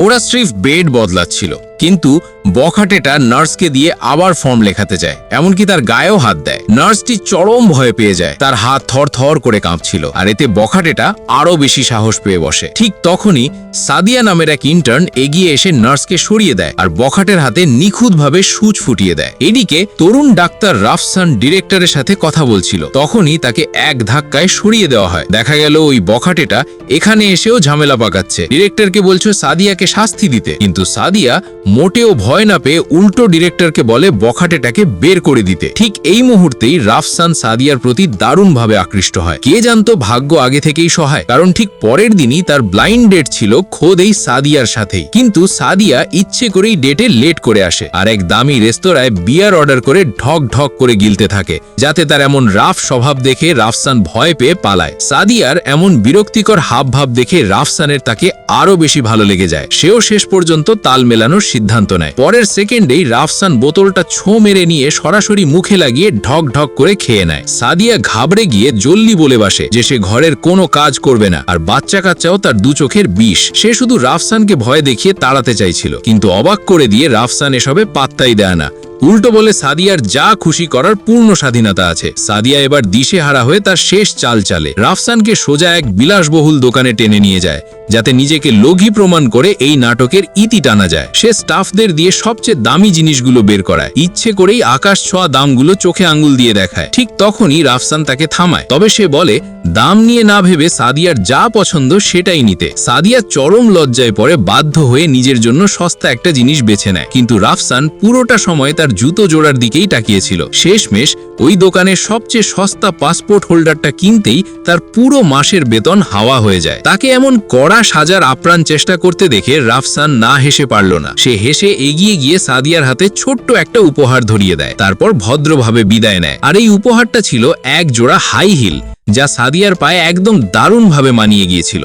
ওরা স্ট্রিফ বেড বদলাচ্ছিল, কিন্তু বখাটেটা নার্সকে দিয়ে আবার ফর্ম লেখাতে যায়, এমনকি তার গায়েও হাত দেয়। নার্সটি চরম ভয় পেয়ে যায়, তার হাত থর থর করে কাঁপছিল, আর এতে বখাটেটা আরো বেশি সাহস পেয়ে বসে। ঠিক তখনই সাদিয়া নামের এক ইন্টার্ন এগিয়ে এসে নার্সকে সরিয়ে দেয় আর বখাটের হাতে নিখুঁতভাবে সূচ ফুটিয়ে দেয়। এদিকে তরুণ ডাক্তার রাফসান ডিরেক্টরের সাথে কথা বলছিল, তখনই তাকে এক ধাক্কায় সরিয়ে দেওয়া হয়। দেখা গেল ওই বখাটেটা এখানে এসেও ঝামেলা পাকাচ্ছে। ডিরেক্টরকে বলছো সাদিয়াকে শাস্তি দিতে, কিন্তু সাদিয়া মোটেও ভয় না পেয়ে উল্টো ডিরেক্টরকে বলে বখাটেটাকে বের করে দিতে। ঠিক এই মুহূর্তেই রাফসান সাদিয়ার প্রতি দারুণভাবে আকৃষ্ট হয়। কে জানতো ভাগ্য আগে থেকেই সহায়, কারণ ঠিক পরের দিনই তার ব্লাইন্ড ডেট ছিল খোদ এই সাদিয়ার সাথেই। কিন্তু সাদিয়া ইচ্ছে করেই ডেটে লেট করে আসে আর এক দামি রেস্তোরাঁয় বিয়ার অর্ডার করে ঢক ঢক করে গিলতে থাকে, যাতে তার এমন রাফ স্বভাব দেখে রাফসান ভয় পেয়ে পালায়। সাদিয়ার এমন বিরক্তিকর হাবভাব দেখে রাফসানের তাকে আরো বেশি ভালো লেগে যায়। সেও শেষ পর্যন্ত তাল মেলানোর সিদ্ধান্ত নেয়। পরের সেকেন্ডেই রাফসান বোতলটা ছোঁ মেরে নিয়ে সরাসরি মুখে লাগিয়ে ঢক ঢক করে খেয়ে নেয়। সাদিয়া ঘাবড়ে গিয়ে জলদি বলে বসে যে সে ঘরের কোনো কাজ করবে না, আর বাচ্চা কাচ্চাও তার দু চোখের বিষ। সে শুধু রাফসানকে ভয় দেখিয়ে তাড়াতে চাইছিল, কিন্তু অবাক করে দিয়ে রাফসান এসবে পাত্তাই দেয় না। উল্টো বলে সাদিয়ার যা খুশি করার পূর্ণ স্বাধীনতা আছে। সাদিয়া এবার দিশেহারা হয়ে তার শেষ চাল চালে। রাফসানকে সোজা এক বিলাসবহুল দোকানে টেনে নিয়ে যায়, যাতে নিজেকে লোভী প্রমাণ করে এই নাটকের ইতি টানা যায়। সে স্টাফদের দিয়ে সবচেয়ে দামি জিনিসগুলো বের করায়, ইচ্ছে করেই আকাশ ছোঁয়া দামগুলো চোখে আঙ্গুল দিয়ে দেখায়। ঠিক তখনই রাফসান তাকে থামায়, তবে সে বলে দাম নিয়ে না ভেবে সাদিয়ার যা পছন্দ সেটাই নিতে। সাদিয়া চরম লজ্জায় পড়ে বাধ্য হয়ে নিজের জন্য সস্তা একটা জিনিস বেছে নেয়, কিন্তু রাফসান পুরোটা সময় তার জুতো জোড়ার দিকেই তাকিয়েছিল। শেষমেশ ওই দোকানের সবচেয়ে সস্তা পাসপোর্ট হোল্ডারটা কিনতেই তার পুরো মাসের বেতন হাওয়া হয়ে যায়। তাকে এমন কড়া সাজার আপ্রাণ চেষ্টা করতে দেখে রাফসান না হেসে পারল না। সে হেসে এগিয়ে গিয়ে সাদিয়ার হাতে ছোট্ট একটা উপহার ধরিয়ে দেয়, তারপর ভদ্রভাবে বিদায় নেয়। আর এই উপহারটা ছিল এক জোড়া হাই হিল, যা সাদিয়ার পায়ে একদম দারুণভাবে মানিয়ে গিয়েছিল।